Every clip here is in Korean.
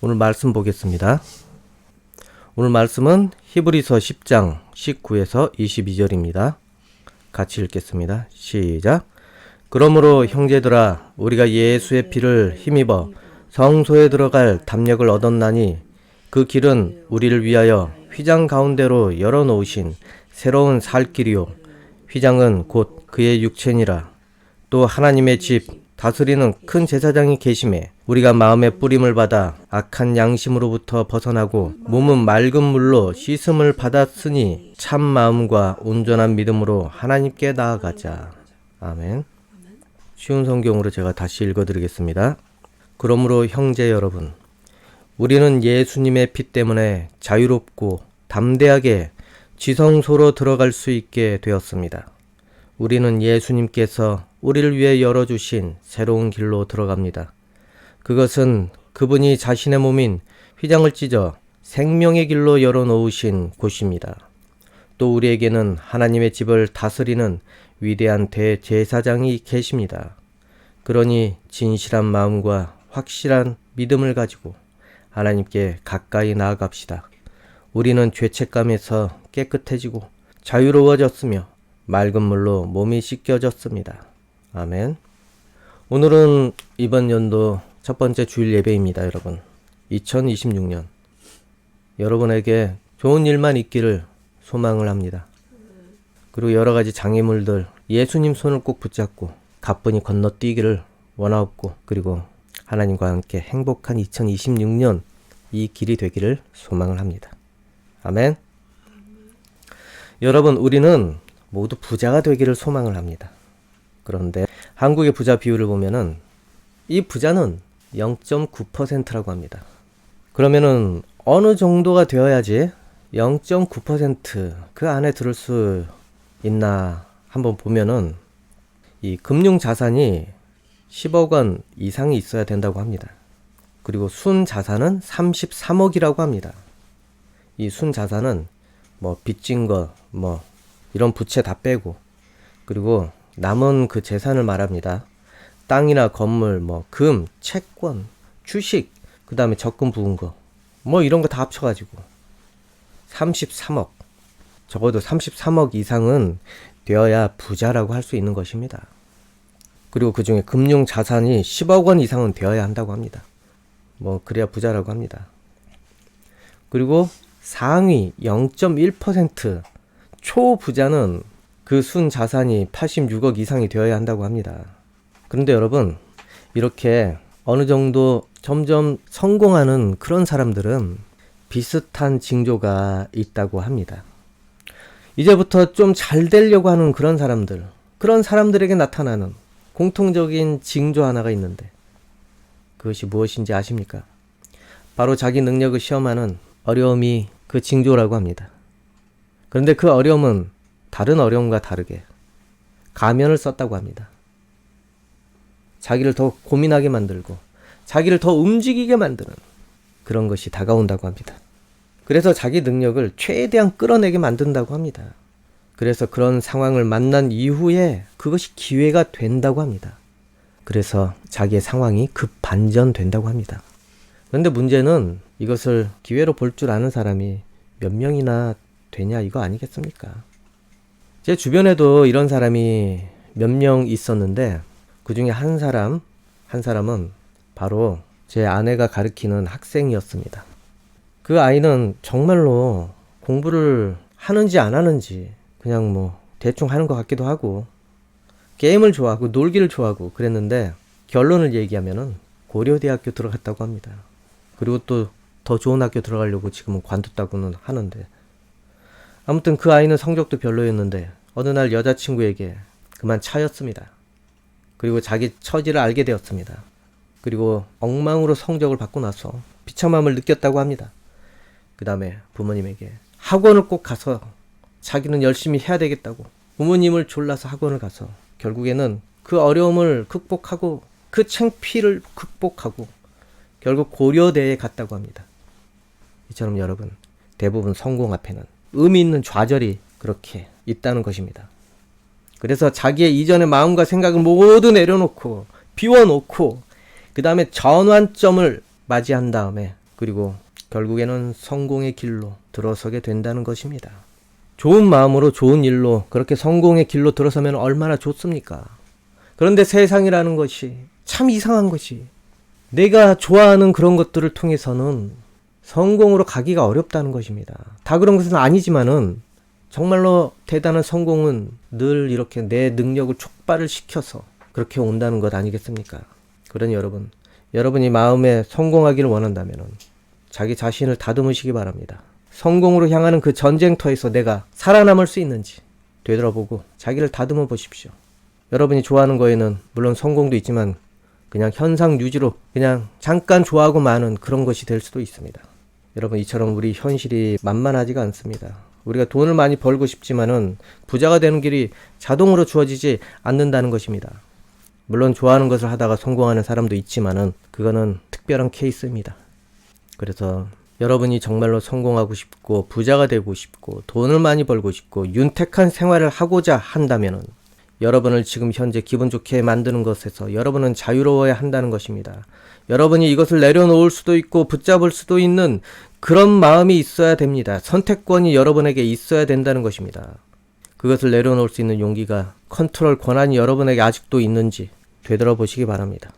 오늘 말씀 보겠습니다. 오늘 말씀은 히브리서 10장 19에서 22절입니다. 같이 읽겠습니다. 시작. 그러므로 형제들아, 우리가 예수의 피를 힘입어 성소에 들어갈 담력을 얻었나니 그 길은 우리를 위하여 휘장 가운데로 열어놓으신 새로운 살 길이요, 휘장은 곧 그의 육체니라. 또 하나님의 집 다스리는 큰 제사장이 계심에 우리가 마음의 뿌림을 받아 악한 양심으로부터 벗어나고 몸은 맑은 물로 씻음을 받았으니 참 마음과 온전한 믿음으로 하나님께 나아가자. 아멘. 쉬운 성경으로 제가 다시 읽어드리겠습니다. 그러므로 형제 여러분, 우리는 예수님의 피 때문에 자유롭고 담대하게 지성소로 들어갈 수 있게 되었습니다. 우리는 예수님께서 우리를 위해 열어주신 새로운 길로 들어갑니다. 그것은 그분이 자신의 몸인 휘장을 찢어 생명의 길로 열어놓으신 곳입니다. 또 우리에게는 하나님의 집을 다스리는 위대한 대제사장이 계십니다. 그러니 진실한 마음과 확실한 믿음을 가지고 하나님께 가까이 나아갑시다. 우리는 죄책감에서 깨끗해지고 자유로워졌으며 맑은 물로 몸이 씻겨졌습니다. 아멘. 오늘은 이번 연도 첫 번째 주일 예배입니다, 여러분. 2026년. 여러분에게 좋은 일만 있기를 소망을 합니다. 그리고 여러 가지 장애물들, 예수님 손을 꼭 붙잡고 가뿐히 건너뛰기를 원하옵고, 그리고 하나님과 함께 행복한 2026년 이 길이 되기를 소망을 합니다. 아멘. 여러분, 우리는 모두 부자가 되기를 소망을 합니다. 그런데 한국의 부자 비율을 보면은 이 부자는 0.9%라고 합니다. 그러면은 어느 정도가 되어야지 0.9% 그 안에 들을 수 있나 한번 보면은 이 금융 자산이 10억 원 이상이 있어야 된다고 합니다. 그리고 순 자산은 33억이라고 합니다. 이 순 자산은 뭐 빚진 거 뭐 이런 부채 다 빼고, 그리고 남은 그 재산을 말합니다. 땅이나 건물, 뭐 금, 채권, 주식, 그 다음에 적금 부은 거, 뭐 이런 거 다 합쳐가지고 33억, 적어도 33억 이상은 되어야 부자라고 할 수 있는 것입니다. 그리고 그 중에 금융 자산이 10억 원 이상은 되어야 한다고 합니다. 뭐 그래야 부자라고 합니다. 그리고 상위 0.1% 초부자는 그 순 자산이 86억 이상이 되어야 한다고 합니다. 그런데 여러분, 이렇게 어느 정도 점점 성공하는 그런 사람들은 비슷한 징조가 있다고 합니다. 이제부터 좀 잘 되려고 하는 그런 사람들에게 나타나는 공통적인 징조 하나가 있는데, 그것이 무엇인지 아십니까? 바로 자기 능력을 시험하는 어려움이 그 징조라고 합니다. 그런데 그 어려움은 다른 어려움과 다르게 가면을 썼다고 합니다. 자기를 더 고민하게 만들고 자기를 더 움직이게 만드는 그런 것이 다가온다고 합니다. 그래서 자기 능력을 최대한 끌어내게 만든다고 합니다. 그래서 그런 상황을 만난 이후에 그것이 기회가 된다고 합니다. 그래서 자기의 상황이 급반전된다고 합니다. 그런데 문제는 이것을 기회로 볼 줄 아는 사람이 몇 명이나 되냐 이거 아니겠습니까? 제 주변에도 이런 사람이 몇 명 있었는데, 그 중에 한 사람은 바로 제 아내가 가르치는 학생이었습니다. 그 아이는 정말로 공부를 하는지 안 하는지 그냥 뭐 대충 하는 것 같기도 하고, 게임을 좋아하고 놀기를 좋아하고 그랬는데, 결론을 얘기하면은 고려대학교 들어갔다고 합니다. 그리고 또 더 좋은 학교 들어가려고 지금은 관뒀다고는 하는데, 아무튼 그 아이는 성적도 별로였는데 어느 날 여자친구에게 그만 차였습니다. 그리고 자기 처지를 알게 되었습니다. 그리고 엉망으로 성적을 받고 나서 비참함을 느꼈다고 합니다. 그 다음에 부모님에게 학원을 꼭 가서 자기는 열심히 해야 되겠다고 부모님을 졸라서 학원을 가서 결국에는 그 어려움을 극복하고 그 창피를 극복하고 결국 고려대에 갔다고 합니다. 이처럼 여러분, 대부분 성공 앞에는 의미 있는 좌절이 그렇게 있다는 것입니다. 그래서 자기의 이전의 마음과 생각을 모두 내려놓고 비워놓고 그 다음에 전환점을 맞이한 다음에 그리고 결국에는 성공의 길로 들어서게 된다는 것입니다. 좋은 마음으로 좋은 일로 그렇게 성공의 길로 들어서면 얼마나 좋습니까? 그런데 세상이라는 것이 참 이상한 것이, 내가 좋아하는 그런 것들을 통해서는 성공으로 가기가 어렵다는 것입니다. 다 그런 것은 아니지만은 정말로 대단한 성공은 늘 이렇게 내 능력을 촉발을 시켜서 그렇게 온다는 것 아니겠습니까? 그러니 여러분이 마음에 성공하기를 원한다면은 자기 자신을 다듬으시기 바랍니다. 성공으로 향하는 그 전쟁터에서 내가 살아남을 수 있는지 되돌아보고 자기를 다듬어 보십시오. 여러분이 좋아하는 거에는 물론 성공도 있지만 그냥 현상 유지로 그냥 잠깐 좋아하고 마는 그런 것이 될 수도 있습니다. 여러분, 이처럼 우리 현실이 만만하지가 않습니다. 우리가 돈을 많이 벌고 싶지만은 부자가 되는 길이 자동으로 주어지지 않는다는 것입니다. 물론 좋아하는 것을 하다가 성공하는 사람도 있지만은 그거는 특별한 케이스입니다. 그래서 여러분이 정말로 성공하고 싶고 부자가 되고 싶고 돈을 많이 벌고 싶고 윤택한 생활을 하고자 한다면은 여러분을 지금 현재 기분 좋게 만드는 것에서 여러분은 자유로워야 한다는 것입니다. 여러분이 이것을 내려놓을 수도 있고 붙잡을 수도 있는 그런 마음이 있어야 됩니다. 선택권이 여러분에게 있어야 된다는 것입니다. 그것을 내려놓을 수 있는 용기가, 컨트롤 권한이 여러분에게 아직도 있는지 되돌아보시기 바랍니다.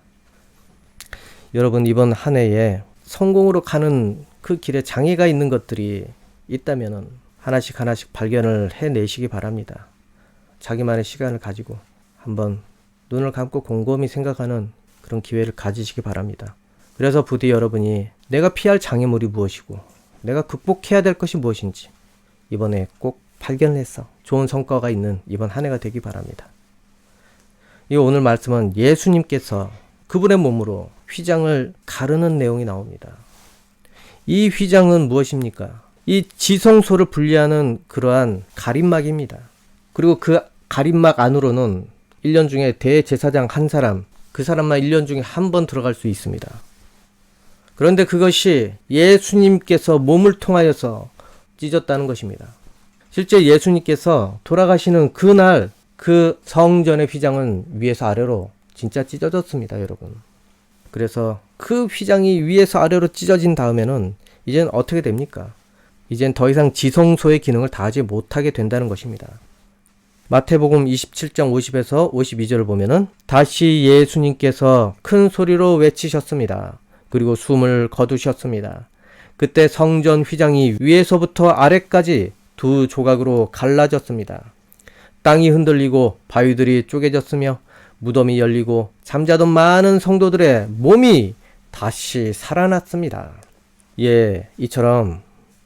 여러분, 이번 한 해에 성공으로 가는 그 길에 장애가 있는 것들이 있다면 하나씩 발견을 해내시기 바랍니다. 자기만의 시간을 가지고 한번 눈을 감고 곰곰이 생각하는 그런 기회를 가지시기 바랍니다. 그래서 부디 여러분이 내가 피할 장애물이 무엇이고 내가 극복해야 될 것이 무엇인지 이번에 꼭 발견해서 좋은 성과가 있는 이번 한 해가 되기 바랍니다. 이 오늘 말씀은 예수님께서 그분의 몸으로 휘장을 가르는 내용이 나옵니다. 이 휘장은 무엇입니까? 이 지성소를 분리하는 그러한 가림막입니다. 그리고 그 가림막 안으로는 1년 중에 대제사장 한 사람, 그 사람만 1년 중에 한 번 들어갈 수 있습니다. 그런데 그것이 예수님께서 몸을 통하여서 찢었다는 것입니다. 실제 예수님께서 돌아가시는 그날 그 성전의 휘장은 위에서 아래로 진짜 찢어졌습니다, 여러분. 그래서 그 휘장이 위에서 아래로 찢어진 다음에는 이젠 어떻게 됩니까? 이젠 더 이상 지성소의 기능을 다하지 못하게 된다는 것입니다. 마태복음 27장 50에서 52절을 보면은 다시 예수님께서 큰 소리로 외치셨습니다. 그리고 숨을 거두셨습니다. 그때 성전 휘장이 위에서부터 아래까지 두 조각으로 갈라졌습니다. 땅이 흔들리고 바위들이 쪼개졌으며 무덤이 열리고 잠자던 많은 성도들의 몸이 다시 살아났습니다. 이처럼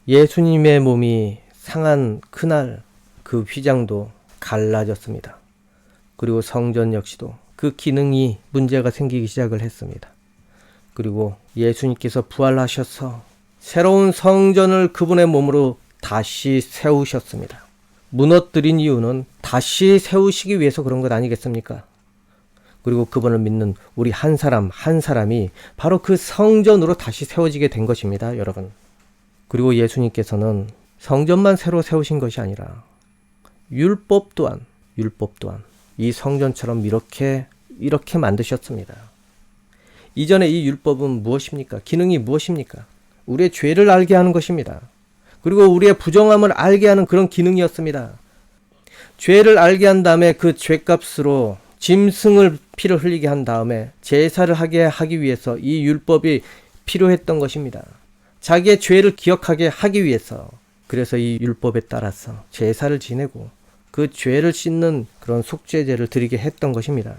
예수님의 몸이 상한 그날 그 휘장도 갈라졌습니다. 그리고 성전 역시도 그 기능이 문제가 생기기 시작을 했습니다. 그리고 예수님께서 부활하셔서 새로운 성전을 그분의 몸으로 다시 세우셨습니다. 무너뜨린 이유는 다시 세우시기 위해서 그런 것 아니겠습니까? 그리고 그분을 믿는 우리 한 사람 한 사람이 바로 그 성전으로 다시 세워지게 된 것입니다, 여러분. 그리고 예수님께서는 성전만 새로 세우신 것이 아니라 율법 또한 이 성전처럼 이렇게 만드셨습니다. 이전에 이 율법은 무엇입니까? 기능이 무엇입니까? 우리의 죄를 알게 하는 것입니다. 그리고 우리의 부정함을 알게 하는 그런 기능이었습니다. 죄를 알게 한 다음에 그 죄값으로 짐승을 피를 흘리게 한 다음에 제사를 하기 위해서 이 율법이 필요했던 것입니다. 자기의 죄를 기억하게 하기 위해서. 그래서 이 율법에 따라서 제사를 지내고 그 죄를 씻는 그런 속죄제를 드리게 했던 것입니다.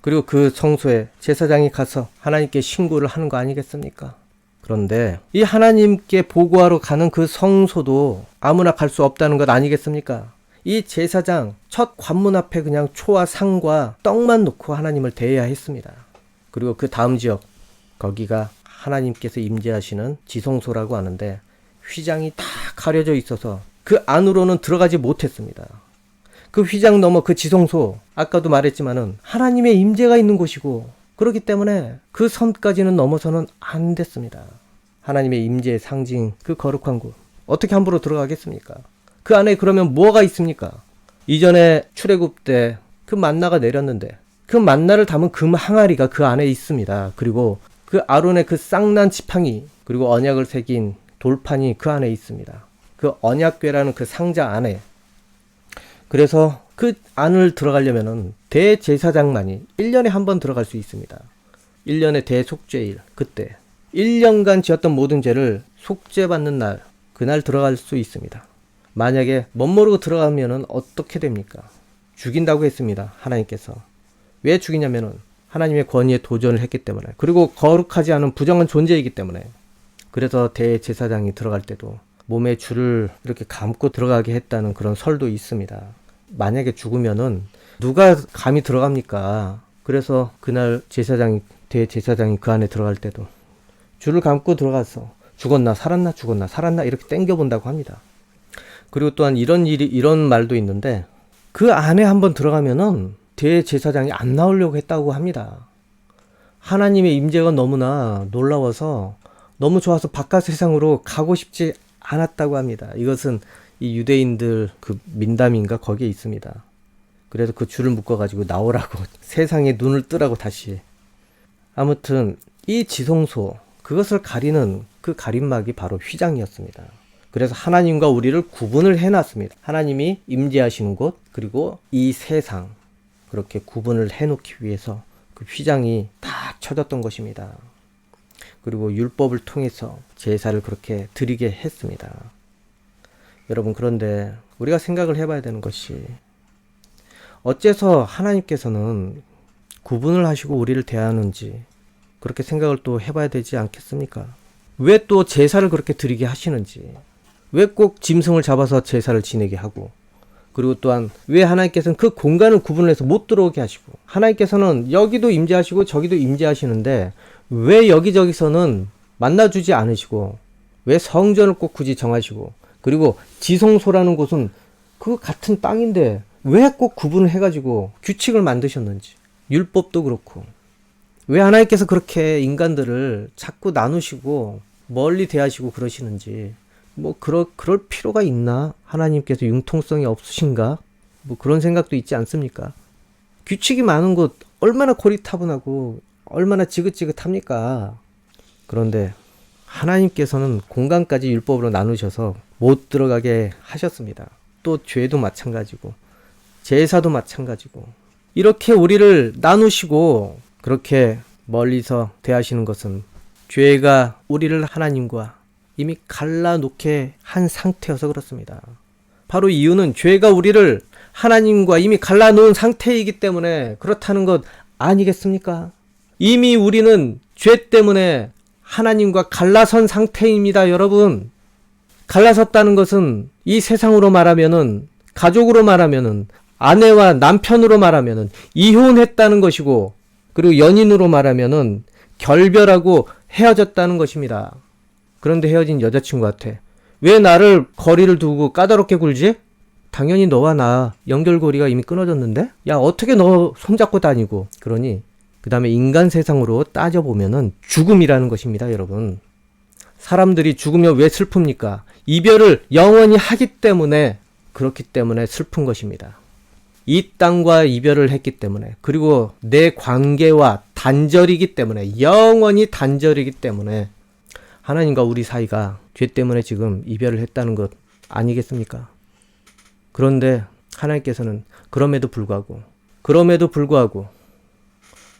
그리고 그 성소에 제사장이 가서 하나님께 신고를 하는 거 아니겠습니까? 그런데 이 하나님께 보고하러 가는 그 성소도 아무나 갈 수 없다는 것 아니겠습니까? 이 제사장 첫 관문 앞에 그냥 초와 상과 떡만 놓고 하나님을 대해야 했습니다. 그리고 그 다음 지역, 거기가 하나님께서 임재하시는 지성소라고 하는데 휘장이 다 가려져 있어서 그 안으로는 들어가지 못했습니다. 그 휘장 넘어 그 지성소, 아까도 말했지만은 하나님의 임재가 있는 곳이고 그렇기 때문에 그 선까지는 넘어서는 안 됐습니다. 하나님의 임재의 상징, 그 거룩한 곳 어떻게 함부로 들어가겠습니까? 그 안에 그러면 뭐가 있습니까? 이전에 출애굽 때 그 만나가 내렸는데 그 만나를 담은 금 항아리가 그 안에 있습니다. 그리고 그 아론의 그 쌍난 지팡이, 그리고 언약을 새긴 돌판이 그 안에 있습니다. 그 언약궤라는 그 상자 안에. 그래서 그 안을 들어가려면은 대제사장만이 1년에 한 번 들어갈 수 있습니다. 1년의 대속죄일, 그때 1년간 지었던 모든 죄를 속죄받는 날, 그날 들어갈 수 있습니다. 만약에 멋모르고 들어가면은 어떻게 됩니까? 죽인다고 했습니다. 하나님께서. 왜 죽이냐면은 하나님의 권위에 도전을 했기 때문에, 그리고 거룩하지 않은 부정한 존재이기 때문에. 그래서 대제사장이 들어갈 때도 몸에 줄을 이렇게 감고 들어가게 했다는 그런 설도 있습니다. 만약에 죽으면은 누가 감히 들어갑니까? 그래서 그날 대제사장이 그 안에 들어갈 때도 줄을 감고 들어가서 죽었나 살았나 이렇게 땡겨본다고 합니다. 그리고 또한 이런 말도 있는데, 그 안에 한번 들어가면은 대제사장이 안 나오려고 했다고 합니다. 하나님의 임재가 너무나 놀라워서 너무 좋아서 바깥 세상으로 가고 싶지 않았다고 합니다. 이것은 이 유대인들 그 민담인가 거기에 있습니다. 그래서 그 줄을 묶어가지고 나오라고 세상에 눈을 뜨라고 다시. 아무튼 이 지성소, 그것을 가리는 그 가림막이 바로 휘장이었습니다. 그래서 하나님과 우리를 구분을 해놨습니다. 하나님이 임재하시는 곳, 그리고 이 세상, 그렇게 구분을 해놓기 위해서 그 휘장이 딱 쳐졌던 것입니다. 그리고 율법을 통해서 제사를 그렇게 드리게 했습니다. 여러분, 그런데 우리가 생각을 해봐야 되는 것이, 어째서 하나님께서는 구분을 하시고 우리를 대하는지 그렇게 생각을 또 해봐야 되지 않겠습니까? 왜 또 제사를 그렇게 드리게 하시는지, 왜 꼭 짐승을 잡아서 제사를 지내게 하고, 그리고 또한 왜 하나님께서는 그 공간을 구분을 해서 못 들어오게 하시고, 하나님께서는 여기도 임재하시고 저기도 임재하시는데 왜 여기저기서는 만나주지 않으시고, 왜 성전을 꼭 굳이 정하시고, 그리고 지성소라는 곳은 그 같은 땅인데 왜 꼭 구분을 해가지고 규칙을 만드셨는지, 율법도 그렇고, 왜 하나님께서 그렇게 인간들을 자꾸 나누시고 멀리 대하시고 그러시는지, 그럴 필요가 있나? 하나님께서 융통성이 없으신가? 그런 생각도 있지 않습니까? 규칙이 많은 곳 얼마나 고리타분하고 얼마나 지긋지긋합니까? 그런데 하나님께서는 공간까지 율법으로 나누셔서 못 들어가게 하셨습니다. 또 죄도 마찬가지고 제사도 마찬가지고, 이렇게 우리를 나누시고 그렇게 멀리서 대하시는 것은 죄가 우리를 하나님과 이미 갈라놓게 한 상태여서 그렇습니다. 바로 이유는 죄가 우리를 하나님과 이미 갈라놓은 상태이기 때문에 그렇다는 것 아니겠습니까? 이미 우리는 죄 때문에 하나님과 갈라선 상태입니다, 여러분. 갈라섰다는 것은 이 세상으로 말하면은, 가족으로 말하면은, 아내와 남편으로 말하면은 이혼했다는 것이고, 그리고 연인으로 말하면은 결별하고 헤어졌다는 것입니다. 그런데 헤어진 여자친구한테 왜 나를 거리를 두고 까다롭게 굴지? 당연히 너와 나 연결고리가 이미 끊어졌는데? 야, 어떻게 너 손잡고 다니고? 그러니 그 다음에 인간 세상으로 따져보면은 죽음이라는 것입니다, 여러분. 사람들이 죽으면 왜 슬픕니까? 이별을 영원히 하기 때문에, 그렇기 때문에 슬픈 것입니다. 이 땅과 이별을 했기 때문에, 그리고 내 관계와 단절이기 때문에, 영원히 단절이기 때문에 하나님과 우리 사이가 죄 때문에 지금 이별을 했다는 것 아니겠습니까? 그런데 하나님께서는 그럼에도 불구하고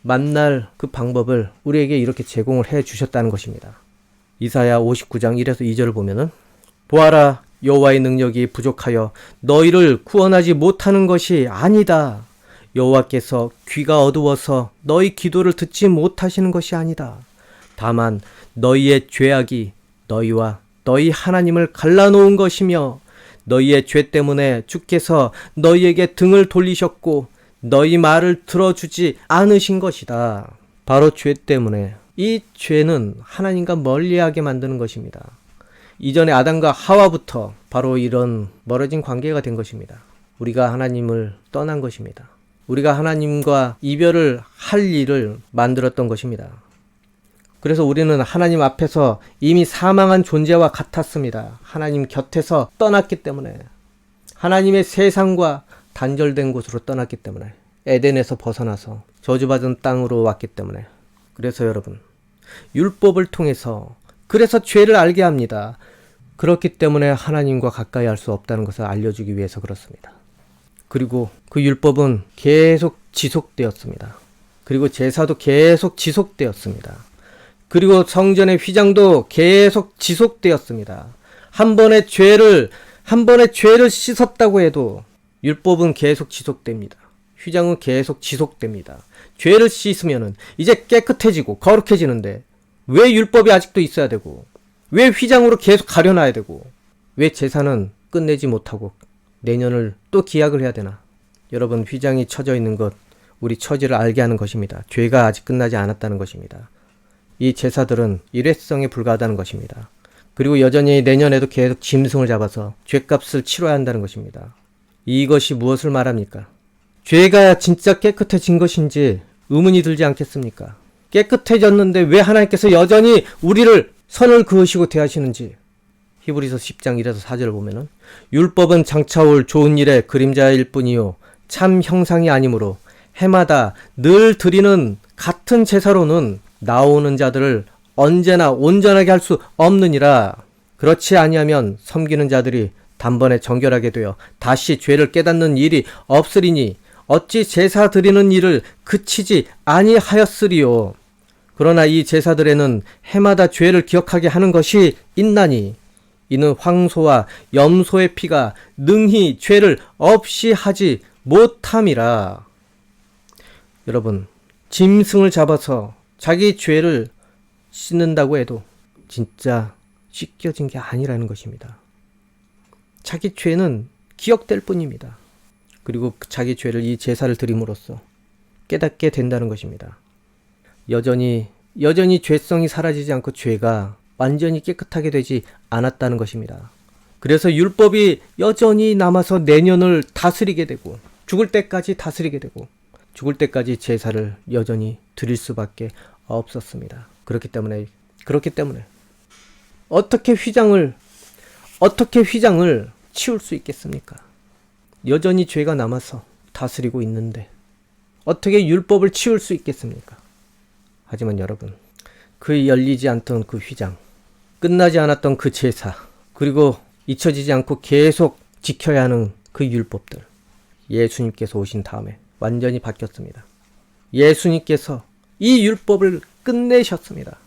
만날 그 방법을 우리에게 이렇게 제공을 해 주셨다는 것입니다. 이사야 59장 1에서 2절을 보면은, 보아라, 여호와의 능력이 부족하여 너희를 구원하지 못하는 것이 아니다. 여호와께서 귀가 어두워서 너희 기도를 듣지 못하시는 것이 아니다. 다만 너희의 죄악이 너희와 너희 하나님을 갈라놓은 것이며, 너희의 죄 때문에 주께서 너희에게 등을 돌리셨고 너희 말을 들어주지 않으신 것이다. 바로 죄 때문에, 이 죄는 하나님과 멀리하게 만드는 것입니다. 이전에 아담과 하와부터 바로 이런 멀어진 관계가 된 것입니다. 우리가 하나님을 떠난 것입니다. 우리가 하나님과 이별을 할 일을 만들었던 것입니다. 그래서 우리는 하나님 앞에서 이미 사망한 존재와 같았습니다. 하나님 곁에서 떠났기 때문에, 하나님의 세상과 단절된 곳으로 떠났기 때문에, 에덴에서 벗어나서 저주받은 땅으로 왔기 때문에. 그래서 여러분, 율법을 통해서 그래서 죄를 알게 합니다. 그렇기 때문에 하나님과 가까이 할 수 없다는 것을 알려주기 위해서 그렇습니다. 그리고 그 율법은 계속 지속되었습니다. 그리고 제사도 계속 지속되었습니다. 그리고 성전의 휘장도 계속 지속되었습니다. 한 번의 죄를 씻었다고 해도 율법은 계속 지속됩니다. 휘장은 계속 지속됩니다. 죄를 씻으면은 이제 깨끗해지고 거룩해지는데 왜 율법이 아직도 있어야 되고, 왜 휘장으로 계속 가려놔야 되고, 왜 제사는 끝내지 못하고 내년을 또 기약을 해야 되나? 여러분, 휘장이 쳐져 있는 것, 우리 처지를 알게 하는 것입니다. 죄가 아직 끝나지 않았다는 것입니다. 이 제사들은 일회성에 불과하다는 것입니다. 그리고 여전히 내년에도 계속 짐승을 잡아서 죄값을 치러야 한다는 것입니다. 이것이 무엇을 말합니까? 죄가 진짜 깨끗해진 것인지 의문이 들지 않겠습니까? 깨끗해졌는데 왜 하나님께서 여전히 우리를 선을 그으시고 대하시는지. 히브리서 10장 1에서 4절을 보면은 율법은 장차올 좋은 일의 그림자일 뿐이요 참 형상이 아니므로 해마다 늘 드리는 같은 제사로는 나오는 자들을 언제나 온전하게 할 수 없느니라. 그렇지 아니하면 섬기는 자들이 단번에 정결하게 되어 다시 죄를 깨닫는 일이 없으리니 어찌 제사 드리는 일을 그치지 아니하였으리요. 그러나 이 제사들에는 해마다 죄를 기억하게 하는 것이 있나니 이는 황소와 염소의 피가 능히 죄를 없이 하지 못함이라. 여러분, 짐승을 잡아서 자기 죄를 씻는다고 해도 진짜 씻겨진 게 아니라는 것입니다. 자기 죄는 기억될 뿐입니다. 그리고 자기 죄를 이 제사를 드림으로써 깨닫게 된다는 것입니다. 여전히 죄성이 사라지지 않고 죄가 완전히 깨끗하게 되지 않았다는 것입니다. 그래서 율법이 여전히 남아서 내년을 다스리게 되고 죽을 때까지 다스리게 되고 죽을 때까지 제사를 여전히 드릴 수밖에 없었습니다. 그렇기 때문에 어떻게 휘장을 치울 수 있겠습니까? 여전히 죄가 남아서 다스리고 있는데 어떻게 율법을 치울 수 있겠습니까? 하지만 여러분, 그 열리지 않던 그 휘장, 끝나지 않았던 그 제사, 그리고 잊혀지지 않고 계속 지켜야 하는 그 율법들, 예수님께서 오신 다음에 완전히 바뀌었습니다. 예수님께서 이 율법을 끝내셨습니다.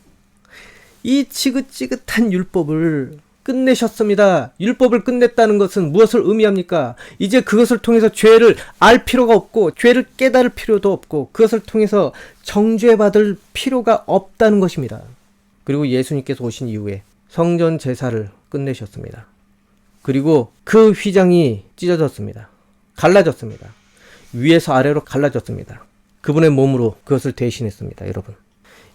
이 지긋지긋한 율법을 끝내셨습니다. 율법을 끝냈다는 것은 무엇을 의미합니까? 이제 그것을 통해서 죄를 알 필요가 없고 죄를 깨달을 필요도 없고 그것을 통해서 정죄받을 필요가 없다는 것입니다. 그리고 예수님께서 오신 이후에 성전 제사를 끝내셨습니다. 그리고 그 휘장이 찢어졌습니다. 갈라졌습니다. 위에서 아래로 갈라졌습니다. 그분의 몸으로 그것을 대신했습니다. 여러분,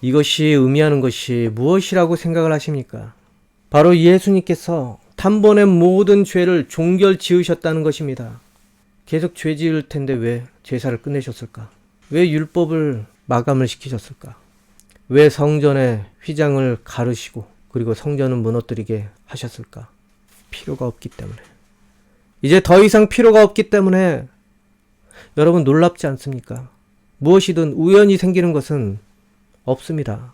이것이 의미하는 것이 무엇이라고 생각을 하십니까? 바로 예수님께서 단번에 모든 죄를 종결 지으셨다는 것입니다. 계속 죄 지을 텐데 왜 제사를 끝내셨을까? 왜 율법을 마감을 시키셨을까? 왜 성전의 휘장을 가르시고 그리고 성전은 무너뜨리게 하셨을까? 필요가 없기 때문에. 이제 더 이상 필요가 없기 때문에. 여러분, 놀랍지 않습니까? 무엇이든 우연히 생기는 것은 없습니다.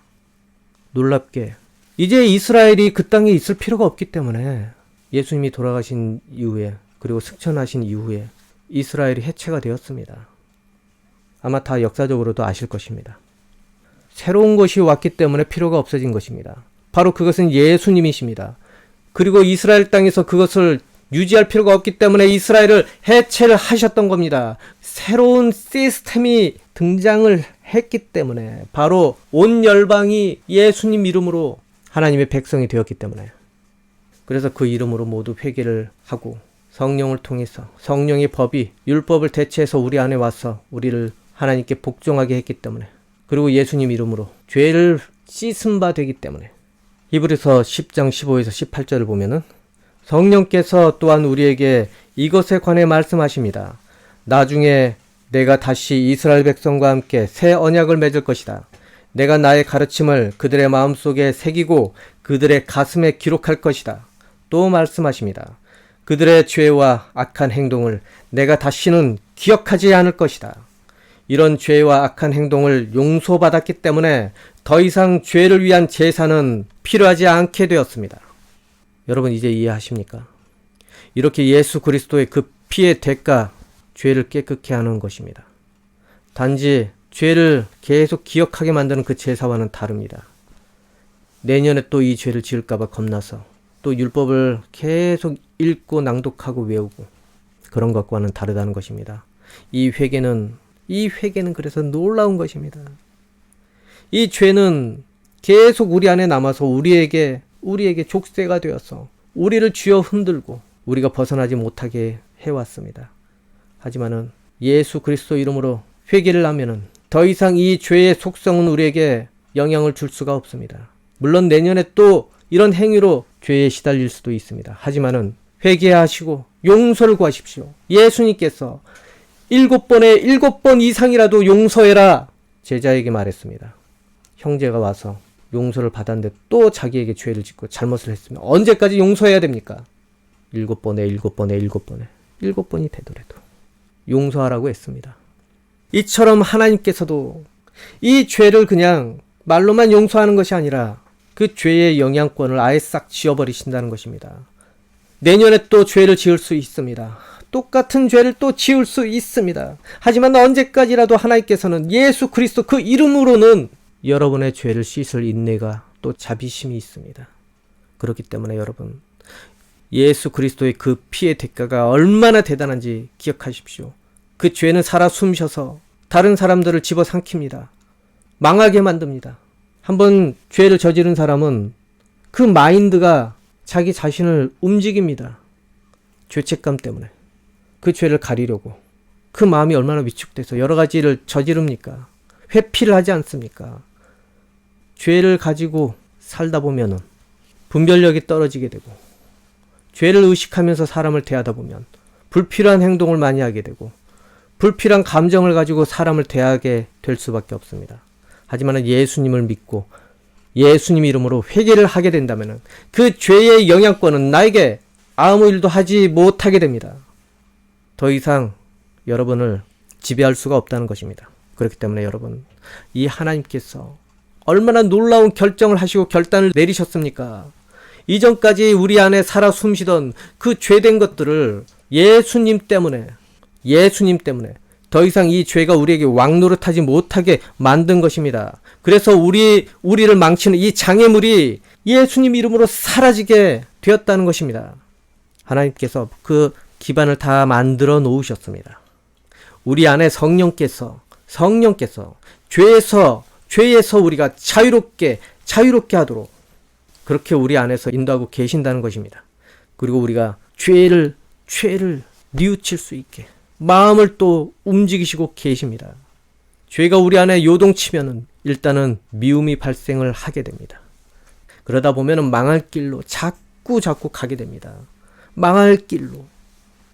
놀랍게 이제 이스라엘이 그 땅에 있을 필요가 없기 때문에 예수님이 돌아가신 이후에 그리고 승천하신 이후에 이스라엘이 해체가 되었습니다. 아마 다 역사적으로도 아실 것입니다. 새로운 것이 왔기 때문에 필요가 없어진 것입니다. 바로 그것은 예수님이십니다. 그리고 이스라엘 땅에서 그것을 유지할 필요가 없기 때문에 이스라엘을 해체를 하셨던 겁니다. 새로운 시스템이 등장을 했기 때문에, 바로 온 열방이 예수님 이름으로 하나님의 백성이 되었기 때문에, 그래서 그 이름으로 모두 회개를 하고 성령을 통해서 성령의 법이 율법을 대체해서 우리 안에 와서 우리를 하나님께 복종하게 했기 때문에, 그리고 예수님 이름으로 죄를 씻은 바 되기 때문에, 히브리서 10장 15에서 18절을 보면은 성령께서 또한 우리에게 이것에 관해 말씀하십니다. 나중에 내가 다시 이스라엘 백성과 함께 새 언약을 맺을 것이다. 내가 나의 가르침을 그들의 마음속에 새기고 그들의 가슴에 기록할 것이다. 또 말씀하십니다. 그들의 죄와 악한 행동을 내가 다시는 기억하지 않을 것이다. 이런 죄와 악한 행동을 용서받았기 때문에 더 이상 죄를 위한 제사는 필요하지 않게 되었습니다. 여러분 이제 이해하십니까? 이렇게 예수 그리스도의 그 피의 대가, 죄를 깨끗게 하는 것입니다. 단지 죄를 계속 기억하게 만드는 그 제사와는 다릅니다. 내년에 또 이 죄를 지을까봐 겁나서 또 율법을 계속 읽고 낭독하고 외우고 그런 것과는 다르다는 것입니다. 이 회개는 그래서 놀라운 것입니다. 이 죄는 계속 우리 안에 남아서 우리에게 족쇄가 되어서 우리를 쥐어 흔들고 우리가 벗어나지 못하게 해왔습니다. 하지만은 예수 그리스도 이름으로 회개를 하면은 더 이상 이 죄의 속성은 우리에게 영향을 줄 수가 없습니다. 물론 내년에 또 이런 행위로 죄에 시달릴 수도 있습니다. 하지만은 회개하시고 용서를 구하십시오. 예수님께서 7번에 7번 이상이라도 용서해라 제자에게 말했습니다. 형제가 와서 용서를 받았는데 또 자기에게 죄를 짓고 잘못을 했으면 언제까지 용서해야 됩니까? 7번에 7번에 7번에 7번이 되더라도 용서하라고 했습니다. 이처럼 하나님께서도 이 죄를 그냥 말로만 용서하는 것이 아니라 그 죄의 영향권을 아예 싹 지워버리신다는 것입니다. 내년에 또 죄를 지을 수 있습니다. 똑같은 죄를 또 지을 수 있습니다. 하지만 언제까지라도 하나님께서는 예수 그리스도 그 이름으로는 여러분의 죄를 씻을 인내가 또 자비심이 있습니다. 그렇기 때문에 여러분 예수 그리스도의 그 피의 대가가 얼마나 대단한지 기억하십시오. 그 죄는 살아 숨쉬어서 다른 사람들을 집어삼킵니다. 망하게 만듭니다. 한번 죄를 저지른 사람은 그 마인드가 자기 자신을 움직입니다. 죄책감 때문에. 그 죄를 가리려고. 그 마음이 얼마나 위축돼서 여러 가지를 저지릅니까? 회피를 하지 않습니까? 죄를 가지고 살다 보면은 분별력이 떨어지게 되고 죄를 의식하면서 사람을 대하다 보면 불필요한 행동을 많이 하게 되고 불필요한 감정을 가지고 사람을 대하게 될 수밖에 없습니다. 하지만 예수님을 믿고 예수님 이름으로 회개를 하게 된다면 그 죄의 영향권은 나에게 아무 일도 하지 못하게 됩니다. 더 이상 여러분을 지배할 수가 없다는 것입니다. 그렇기 때문에 여러분, 이 하나님께서 얼마나 놀라운 결정을 하시고 결단을 내리셨습니까? 이전까지 우리 안에 살아 숨쉬던 그 죄된 것들을 예수님 때문에 더 이상 이 죄가 우리에게 왕노릇하지 못하게 만든 것입니다. 그래서 우리를 망치는 이 장애물이 예수님 이름으로 사라지게 되었다는 것입니다. 하나님께서 그 기반을 다 만들어 놓으셨습니다. 우리 안에 성령께서 죄에서 우리가 자유롭게 하도록 그렇게 우리 안에서 인도하고 계신다는 것입니다. 그리고 우리가 죄를 뉘우칠 수 있게 마음을 또 움직이시고 계십니다. 죄가 우리 안에 요동치면은 일단은 미움이 발생을 하게 됩니다. 그러다 보면은 망할 길로 자꾸 가게 됩니다. 망할 길로.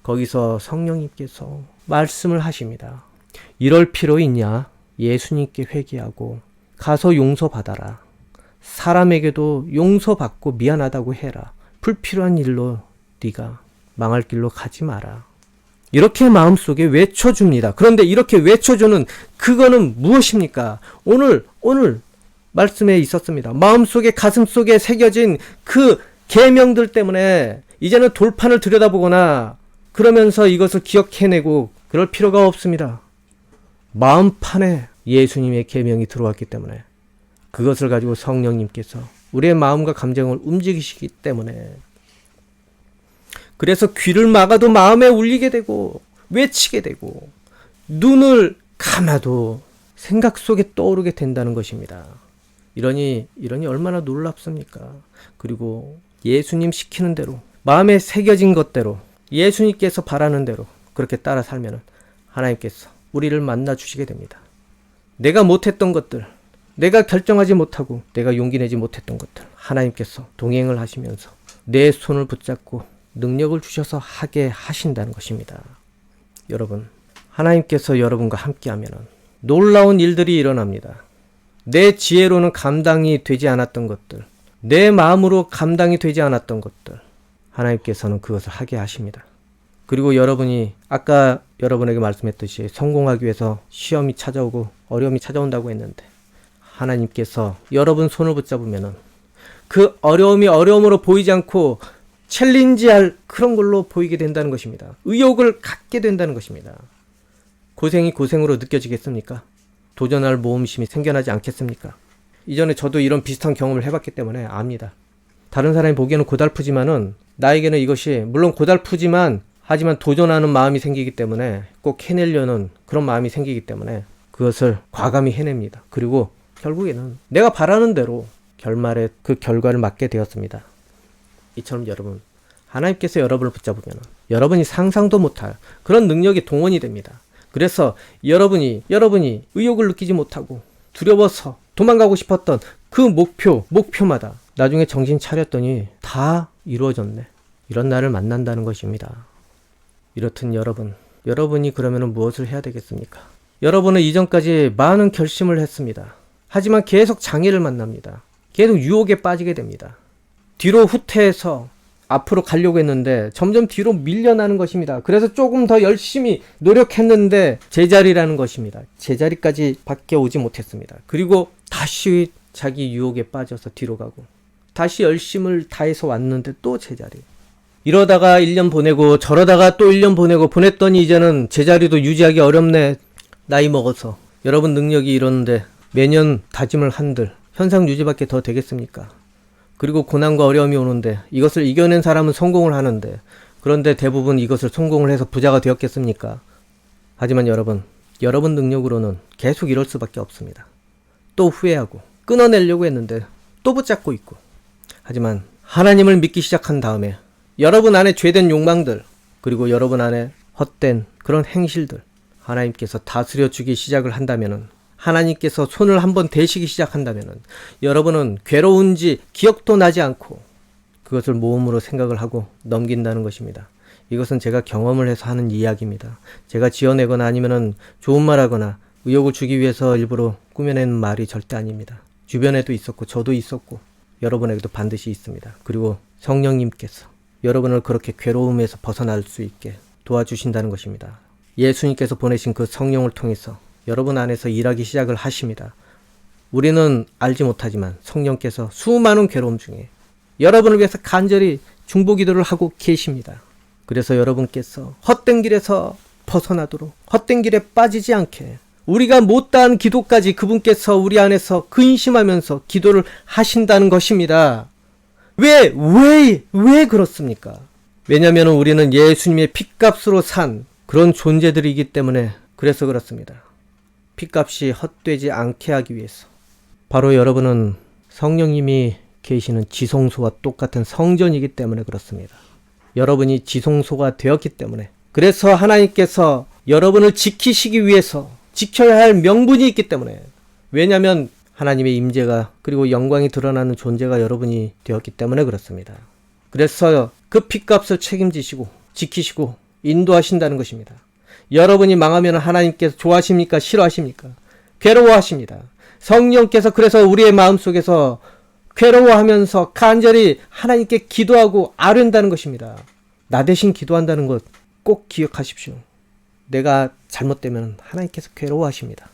거기서 성령님께서 말씀을 하십니다. 이럴 필요 있냐? 예수님께 회개하고 가서 용서받아라. 사람에게도 용서받고 미안하다고 해라. 불필요한 일로 네가 망할 길로 가지 마라. 이렇게 마음속에 외쳐줍니다. 그런데 이렇게 외쳐주는 그거는 무엇입니까? 오늘 말씀에 있었습니다. 마음속에 가슴속에 새겨진 그 계명들 때문에 이제는 돌판을 들여다보거나 그러면서 이것을 기억해내고 그럴 필요가 없습니다. 마음판에 예수님의 계명이 들어왔기 때문에 그것을 가지고 성령님께서 우리의 마음과 감정을 움직이시기 때문에 그래서 귀를 막아도 마음에 울리게 되고 외치게 되고 눈을 감아도 생각 속에 떠오르게 된다는 것입니다. 이러니 얼마나 놀랍습니까? 그리고 예수님 시키는 대로 마음에 새겨진 것대로 예수님께서 바라는 대로 그렇게 따라 살면 하나님께서 우리를 만나 주시게 됩니다. 내가 못했던 것들, 내가 결정하지 못하고 내가 용기 내지 못했던 것들 하나님께서 동행을 하시면서 내 손을 붙잡고 능력을 주셔서 하게 하신다는 것입니다. 여러분, 하나님께서 여러분과 함께하면 놀라운 일들이 일어납니다. 내 지혜로는 감당이 되지 않았던 것들, 내 마음으로 감당이 되지 않았던 것들 하나님께서는 그것을 하게 하십니다. 그리고 여러분이 아까 여러분에게 말씀했듯이 성공하기 위해서 시험이 찾아오고 어려움이 찾아온다고 했는데 하나님께서 여러분 손을 붙잡으면은 그 어려움이 어려움으로 보이지 않고 챌린지할 그런 걸로 보이게 된다는 것입니다. 의욕을 갖게 된다는 것입니다. 고생이 고생으로 느껴지겠습니까? 도전할 모험심이 생겨나지 않겠습니까? 이전에 저도 이런 비슷한 경험을 해봤기 때문에 압니다. 다른 사람이 보기에는 고달프지만은 나에게는 이것이 물론 고달프지만 하지만 도전하는 마음이 생기기 때문에 꼭 해내려는 그런 마음이 생기기 때문에 그것을 과감히 해냅니다. 그리고 결국에는 내가 바라는 대로 결말에 그 결과를 맞게 되었습니다. 이처럼 여러분, 하나님께서 여러분을 붙잡으면 여러분이 상상도 못할 그런 능력이 동원이 됩니다. 그래서 여러분이 의욕을 느끼지 못하고 두려워서 도망가고 싶었던 그 목표마다 나중에 정신 차렸더니 다 이루어졌네. 이런 날을 만난다는 것입니다. 이렇듯 여러분이 그러면 무엇을 해야 되겠습니까? 여러분은 이전까지 많은 결심을 했습니다. 하지만 계속 장애를 만납니다. 계속 유혹에 빠지게 됩니다. 뒤로 후퇴해서 앞으로 가려고 했는데 점점 뒤로 밀려나는 것입니다. 그래서 조금 더 열심히 노력했는데 제자리라는 것입니다. 제자리까지 밖에 오지 못했습니다. 그리고 다시 자기 유혹에 빠져서 뒤로 가고 다시 열심을 다해서 왔는데 또 제자리. 이러다가 1년 보내고 저러다가 또 1년 보냈더니 이제는 제자리도 유지하기 어렵네. 나이 먹어서 여러분 능력이 이러는데 매년 다짐을 한들 현상 유지밖에 더 되겠습니까? 그리고 고난과 어려움이 오는데 이것을 이겨낸 사람은 성공을 하는데 그런데 대부분 이것을 성공을 해서 부자가 되었겠습니까? 하지만 여러분 능력으로는 계속 이럴 수밖에 없습니다. 또 후회하고 끊어내려고 했는데 또 붙잡고 있고. 하지만 하나님을 믿기 시작한 다음에 여러분 안에 죄된 욕망들 그리고 여러분 안에 헛된 그런 행실들 하나님께서 다스려 주기 시작을 한다면은 하나님께서 손을 한번 대시기 시작한다면은 여러분은 괴로운지 기억도 나지 않고 그것을 모험으로 생각을 하고 넘긴다는 것입니다. 이것은 제가 경험을 해서 하는 이야기입니다. 제가 지어내거나 아니면은 좋은 말하거나 의욕을 주기 위해서 일부러 꾸며내는 말이 절대 아닙니다. 주변에도 있었고 저도 있었고 여러분에게도 반드시 있습니다. 그리고 성령님께서 여러분을 그렇게 괴로움에서 벗어날 수 있게 도와주신다는 것입니다. 예수님께서 보내신 그 성령을 통해서 여러분 안에서 일하기 시작을 하십니다. 우리는 알지 못하지만 성령께서 수많은 괴로움 중에 여러분을 위해서 간절히 중보기도를 하고 계십니다. 그래서 여러분께서 헛된 길에서 벗어나도록 헛된 길에 빠지지 않게 우리가 못다한 기도까지 그분께서 우리 안에서 근심하면서 기도를 하신다는 것입니다. 왜 그렇습니까? 왜냐하면 우리는 예수님의 핏값으로 산 그런 존재들이기 때문에 그래서 그렇습니다. 핏값이 헛되지 않게 하기 위해서. 바로 여러분은 성령님이 계시는 지성소와 똑같은 성전이기 때문에 그렇습니다. 여러분이 지성소가 되었기 때문에 그래서 하나님께서 여러분을 지키시기 위해서 지켜야 할 명분이 있기 때문에 왜냐하면 하나님의 임재가 그리고 영광이 드러나는 존재가 여러분이 되었기 때문에 그렇습니다. 그래서 그 핏값을 책임지시고 지키시고 인도하신다는 것입니다. 여러분이 망하면 하나님께서 좋아하십니까? 싫어하십니까? 괴로워하십니다. 성령께서 그래서 우리의 마음속에서 괴로워하면서 간절히 하나님께 기도하고 아뢰는다는 것입니다. 나 대신 기도한다는 것 꼭 기억하십시오. 내가 잘못되면 하나님께서 괴로워하십니다.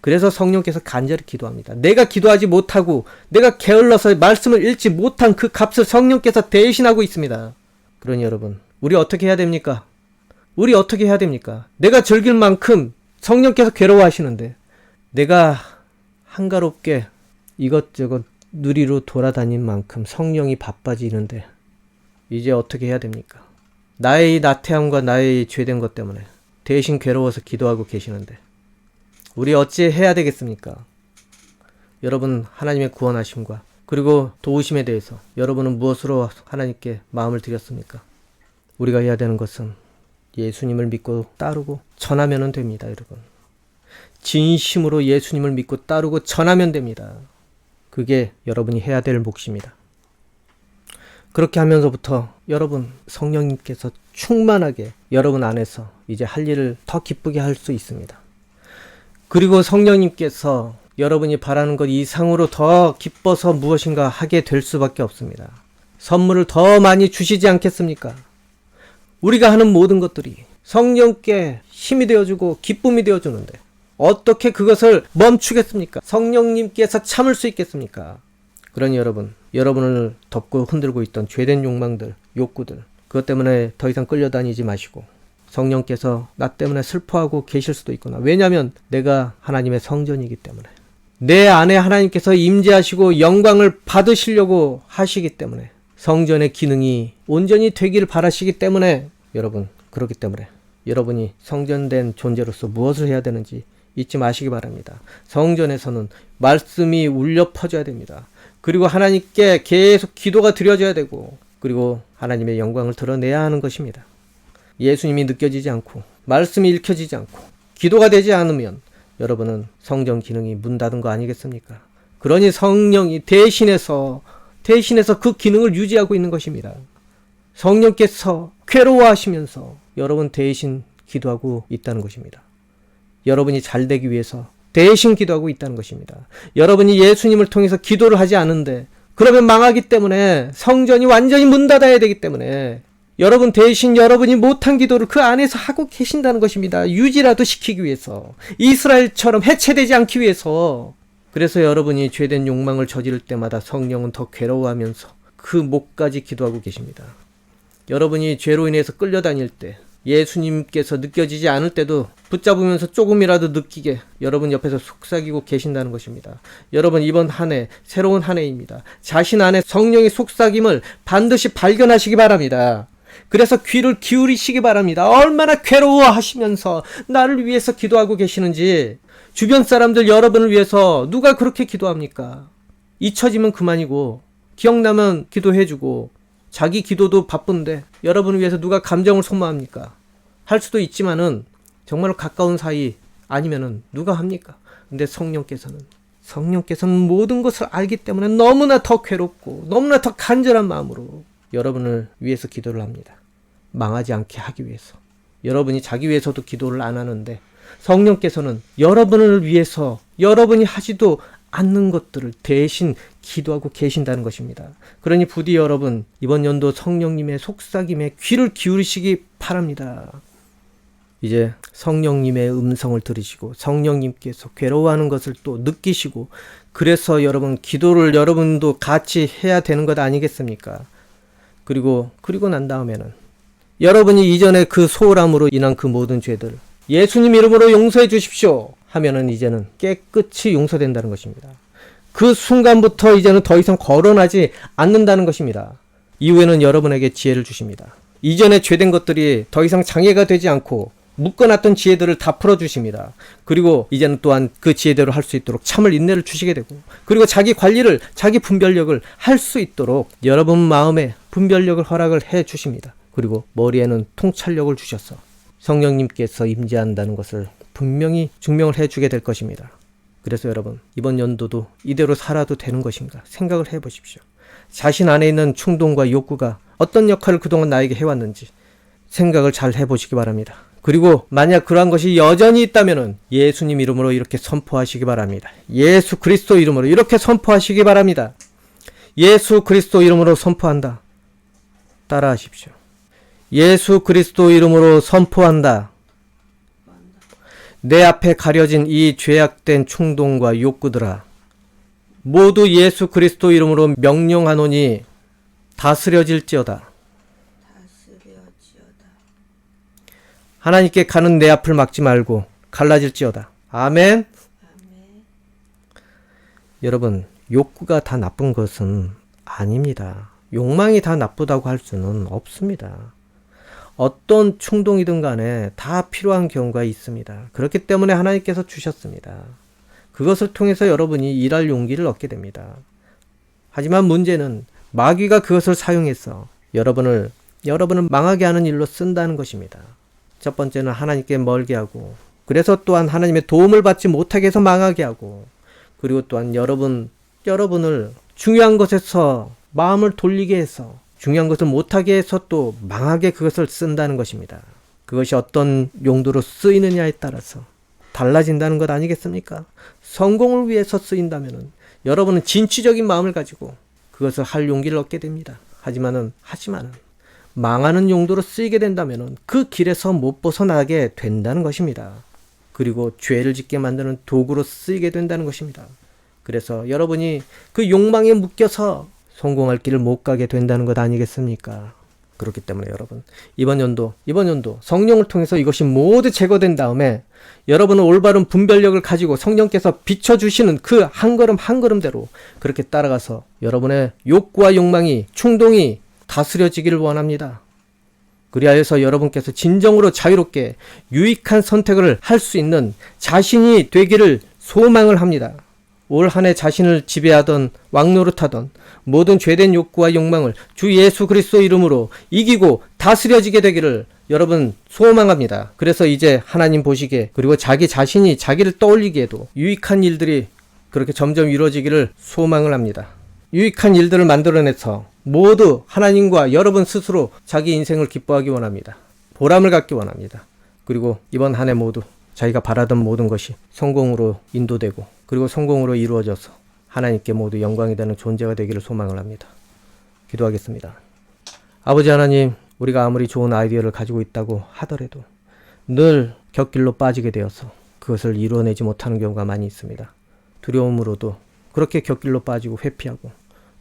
그래서 성령께서 간절히 기도합니다. 내가 기도하지 못하고 내가 게을러서 말씀을 읽지 못한 그 값을 성령께서 대신하고 있습니다. 그러니 여러분, 우리 어떻게 해야 됩니까? 내가 즐길 만큼 성령께서 괴로워하시는데 내가 한가롭게 이것저것 누리로 돌아다닌 만큼 성령이 바빠지는데 이제 어떻게 해야 됩니까? 나의 이 나태함과 나의 이 죄된 것 때문에 대신 괴로워서 기도하고 계시는데 우리 어찌 해야 되겠습니까? 여러분 하나님의 구원하심과 그리고 도우심에 대해서 여러분은 무엇으로 하나님께 마음을 드렸습니까? 우리가 해야 되는 것은 예수님을 믿고 따르고 전하면 됩니다. 여러분 진심으로 예수님을 믿고 따르고 전하면 됩니다. 그게 여러분이 해야 될 몫입니다. 그렇게 하면서부터 여러분 성령님께서 충만하게 여러분 안에서 이제 할 일을 더 기쁘게 할 수 있습니다. 그리고 성령님께서 여러분이 바라는 것 이상으로 더 기뻐서 무엇인가 하게 될 수밖에 없습니다. 선물을 더 많이 주시지 않겠습니까? 우리가 하는 모든 것들이 성령께 힘이 되어주고 기쁨이 되어주는데 어떻게 그것을 멈추겠습니까? 성령님께서 참을 수 있겠습니까? 그러니 여러분을 덮고 흔들고 있던 죄된 욕망들, 욕구들, 그것 때문에 더 이상 끌려다니지 마시고 성령께서 나 때문에 슬퍼하고 계실 수도 있구나. 왜냐하면 내가 하나님의 성전이기 때문에, 내 안에 하나님께서 임재하시고 영광을 받으시려고 하시기 때문에, 성전의 기능이 온전히 되기를 바라시기 때문에, 그렇기 때문에 여러분이 성전된 존재로서 무엇을 해야 되는지 잊지 마시기 바랍니다. 성전에서는 말씀이 울려 퍼져야 됩니다. 그리고 하나님께 계속 기도가 드려져야 되고, 그리고 하나님의 영광을 드러내야 하는 것입니다. 예수님이 느껴지지 않고 말씀이 읽혀지지 않고 기도가 되지 않으면 여러분은 성전 기능이 문 닫은 거 아니겠습니까? 그러니 성령이 대신해서 그 기능을 유지하고 있는 것입니다. 성령께서 괴로워하시면서 여러분 대신 기도하고 있다는 것입니다. 여러분이 잘 되기 위해서 대신 기도하고 있다는 것입니다. 여러분이 예수님을 통해서 기도를 하지 않은데, 그러면 망하기 때문에, 성전이 완전히 문 닫아야 되기 때문에 여러분 대신 여러분이 못한 기도를 그 안에서 하고 계신다는 것입니다. 유지라도 시키기 위해서, 이스라엘처럼 해체되지 않기 위해서. 그래서 여러분이 죄된 욕망을 저지를 때마다 성령은 더 괴로워하면서 그 목까지 기도하고 계십니다. 여러분이 죄로 인해서 끌려다닐 때, 예수님께서 느껴지지 않을 때도 붙잡으면서 조금이라도 느끼게 여러분 옆에서 속삭이고 계신다는 것입니다. 여러분, 이번 한 해 새로운 한 해입니다. 자신 안에 성령의 속삭임을 반드시 발견하시기 바랍니다. 그래서 귀를 기울이시기 바랍니다. 얼마나 괴로워하시면서 나를 위해서 기도하고 계시는지. 주변 사람들 여러분을 위해서 누가 그렇게 기도합니까? 잊혀지면 그만이고, 기억나면 기도해주고, 자기 기도도 바쁜데 여러분을 위해서 누가 감정을 소모합니까? 할 수도 있지만은 정말로 가까운 사이 아니면은 누가 합니까? 근데 성령께서는 모든 것을 알기 때문에 너무나 더 괴롭고 너무나 더 간절한 마음으로 여러분을 위해서 기도를 합니다. 망하지 않게 하기 위해서. 여러분이 자기 위해서도 기도를 안 하는데 성령께서는 여러분을 위해서 여러분이 하지도 않는 것들을 대신 기도하고 계신다는 것입니다. 그러니 부디 여러분, 이번 연도 성령님의 속삭임에 귀를 기울이시기 바랍니다. 이제 성령님의 음성을 들으시고 성령님께서 괴로워하는 것을 또 느끼시고, 그래서 여러분 기도를 여러분도 같이 해야 되는 것 아니겠습니까? 그리고 난 다음에는 여러분이 이전에 그 소홀함으로 인한 그 모든 죄들 예수님 이름으로 용서해 주십시오 하면은 이제는 깨끗이 용서된다는 것입니다. 그 순간부터 이제는 더 이상 거론하지 않는다는 것입니다. 이후에는 여러분에게 지혜를 주십니다. 이전에 죄된 것들이 더 이상 장애가 되지 않고 묶어놨던 지혜들을 다 풀어주십니다. 그리고 이제는 또한 그 지혜대로 할 수 있도록 참을 인내를 주시게 되고, 그리고 자기 관리를, 자기 분별력을 할 수 있도록 여러분 마음에 분별력을 허락을 해 주십니다. 그리고 머리에는 통찰력을 주셔서 성령님께서 임재한다는 것을 분명히 증명을 해주게 될 것입니다. 그래서 여러분, 이번 연도도 이대로 살아도 되는 것인가 생각을 해보십시오. 자신 안에 있는 충동과 욕구가 어떤 역할을 그동안 나에게 해왔는지 생각을 잘 해보시기 바랍니다. 그리고 만약 그러한 것이 여전히 있다면 예수님 이름으로 이렇게 선포하시기 바랍니다. 예수 그리스도 이름으로 이렇게 선포하시기 바랍니다. 예수 그리스도 이름으로 선포한다. 따라하십시오. 예수 그리스도 이름으로 선포한다. 내 앞에 가려진 이 죄악된 충동과 욕구들아, 모두 예수 그리스도 이름으로 명령하노니 다스려질지어다. 하나님께 가는 내 앞을 막지 말고 갈라질지어다. 아멘. 여러분, 욕구가 다 나쁜 것은 아닙니다. 욕망이 다 나쁘다고 할 수는 없습니다. 어떤 충동이든 간에 다 필요한 경우가 있습니다. 그렇기 때문에 하나님께서 주셨습니다. 그것을 통해서 여러분이 일할 용기를 얻게 됩니다. 하지만 문제는 마귀가 그것을 사용해서 여러분을 망하게 하는 일로 쓴다는 것입니다. 첫 번째는 하나님께 멀게 하고, 그래서 또한 하나님의 도움을 받지 못하게 해서 망하게 하고, 그리고 또한 여러분을 중요한 것에서 마음을 돌리게 해서 중요한 것을 못하게 해서 또 망하게 그것을 쓴다는 것입니다. 그것이 어떤 용도로 쓰이느냐에 따라서 달라진다는 것 아니겠습니까? 성공을 위해서 쓰인다면 여러분은 진취적인 마음을 가지고 그것을 할 용기를 얻게 됩니다. 하지만은 망하는 용도로 쓰이게 된다면 그 길에서 못 벗어나게 된다는 것입니다. 그리고 죄를 짓게 만드는 도구로 쓰이게 된다는 것입니다. 그래서 여러분이 그 욕망에 묶여서 성공할 길을 못 가게 된다는 것 아니겠습니까? 그렇기 때문에 여러분, 이번 연도 성령을 통해서 이것이 모두 제거된 다음에 여러분은 올바른 분별력을 가지고 성령께서 비춰주시는 그 한 걸음 한 걸음대로 그렇게 따라가서 여러분의 욕구와 욕망이, 충동이 다스려지기를 원합니다. 그리하여서 여러분께서 진정으로 자유롭게 유익한 선택을 할 수 있는 자신이 되기를 소망을 합니다. 올 한 해 자신을 지배하던 왕노릇하던 모든 죄된 욕구와 욕망을 주 예수 그리스도 이름으로 이기고 다스려지게 되기를 여러분 소망합니다. 그래서 이제 하나님 보시기에, 그리고 자기 자신이 자기를 떠올리기에도 유익한 일들이 그렇게 점점 이루어지기를 소망을 합니다. 유익한 일들을 만들어내서 모두 하나님과 여러분 스스로 자기 인생을 기뻐하기 원합니다. 보람을 갖기 원합니다. 그리고 이번 한 해 모두 자기가 바라던 모든 것이 성공으로 인도되고 그리고 성공으로 이루어져서 하나님께 모두 영광이 되는 존재가 되기를 소망을 합니다. 기도하겠습니다. 아버지 하나님, 우리가 아무리 좋은 아이디어를 가지고 있다고 하더라도 늘 곁길로 빠지게 되어서 그것을 이루어내지 못하는 경우가 많이 있습니다. 두려움으로도 그렇게 곁길로 빠지고 회피하고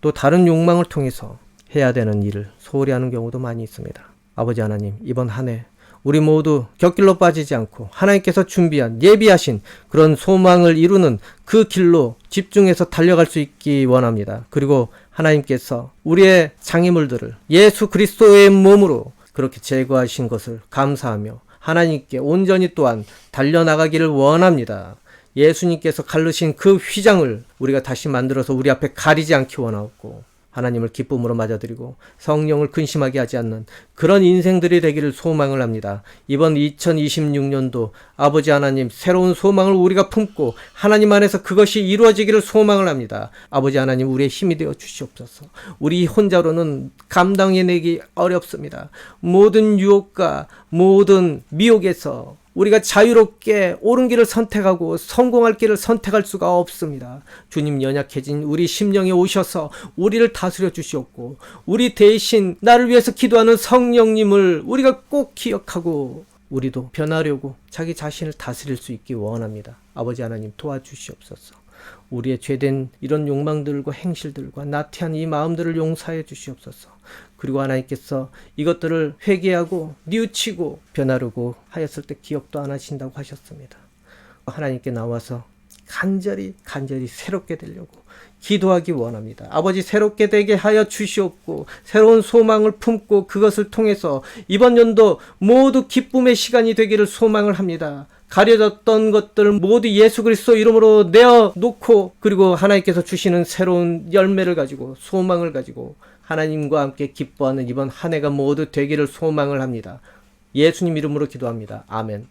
또 다른 욕망을 통해서 해야 되는 일을 소홀히 하는 경우도 많이 있습니다. 아버지 하나님, 이번 한 해 우리 모두 곁길로 빠지지 않고 하나님께서 준비한 예비하신 그런 소망을 이루는 그 길로 집중해서 달려갈 수 있기 원합니다. 그리고 하나님께서 우리의 장애물들을 예수 그리스도의 몸으로 그렇게 제거하신 것을 감사하며 하나님께 온전히 또한 달려나가기를 원합니다. 예수님께서 가르신 그 휘장을 우리가 다시 만들어서 우리 앞에 가리지 않기 원하고 하나님을 기쁨으로 맞아들이고 성령을 근심하게 하지 않는 그런 인생들이 되기를 소망을 합니다. 이번 2026년도 아버지 하나님, 새로운 소망을 우리가 품고 하나님 안에서 그것이 이루어지기를 소망을 합니다. 아버지 하나님, 우리의 힘이 되어 주시옵소서. 우리 혼자로는 감당해내기 어렵습니다. 모든 유혹과 모든 미혹에서 우리가 자유롭게 옳은 길을 선택하고 성공할 길을 선택할 수가 없습니다. 주님, 연약해진 우리 심령에 오셔서 우리를 다스려 주시옵고 우리 대신 나를 위해서 기도하는 성령님을 우리가 꼭 기억하고 우리도 변하려고 자기 자신을 다스릴 수 있기 원합니다. 아버지 하나님, 도와주시옵소서. 우리의 죄된 이런 욕망들과 행실들과 나태한 이 마음들을 용서해 주시옵소서. 그리고 하나님께서 이것들을 회개하고 뉘우치고 변하려고 하였을 때 기억도 안 하신다고 하셨습니다. 하나님께 나와서 간절히 새롭게 되려고 기도하기 원합니다. 아버지, 새롭게 되게 하여 주시옵고 새로운 소망을 품고 그것을 통해서 이번 연도 모두 기쁨의 시간이 되기를 소망을 합니다. 가려졌던 것들 모두 예수 그리스도 이름으로 내어놓고 그리고 하나님께서 주시는 새로운 열매를 가지고 소망을 가지고 하나님과 함께 기뻐하는 이번 한 해가 모두 되기를 소망을 합니다. 예수님 이름으로 기도합니다. 아멘.